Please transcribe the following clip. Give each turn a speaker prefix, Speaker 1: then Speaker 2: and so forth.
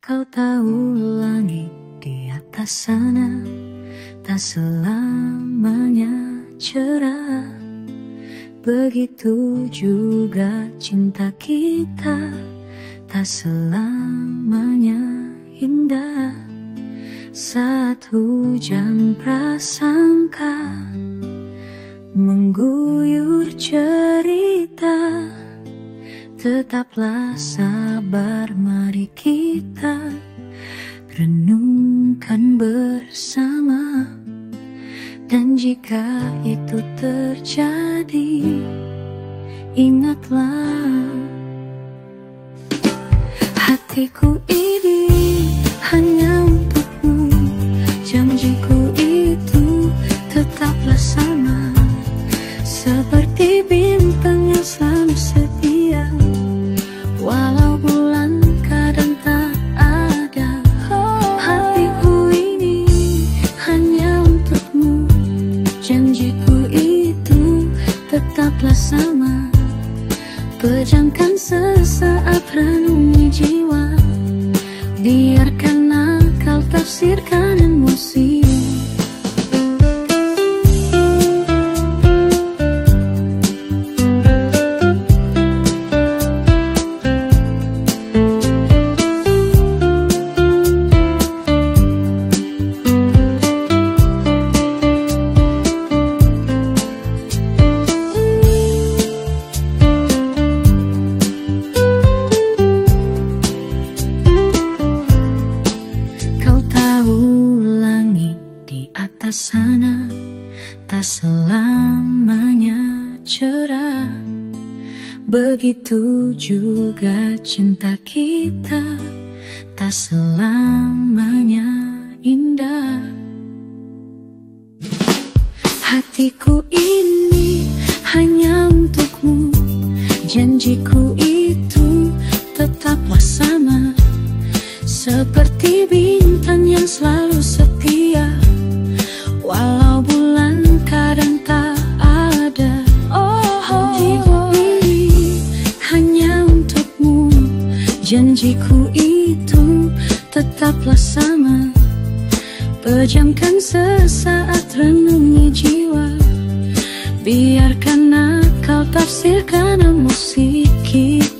Speaker 1: Kau tahu langit di atas sana tak selamanya cerah. Begitu juga cinta kita tak selamanya indah. Saat hujan prasangka mengguyur cerita, tetaplah sabar, mari kita renungkan bersama. Dan jika itu terjadi, ingatlah hatiku ini hanya untukmu. Janjiku itu tetaplah sama, seperti bintang yang selalu setia, walau bulan kadang tak ada. Hatiku ini hanya untukmu. Janjiku itu tetaplah sama, pejamkan sesaat, renungi jiwa, biarkan akal tafsirkan emosi. Sana tak selamanya cerah. Begitu juga cinta kita tak selamanya indah. Hatiku ini hanya untukmu. Janjiku itu tetaplah sama, seperti bintang yang selalu setia, walau bulan kadang tak ada. Janjiku ini hanya untukmu. Janjiku itu tetaplah sama, pejamkan sesaat, renungi jiwa, biarkan akal tafsirkan emosi kita.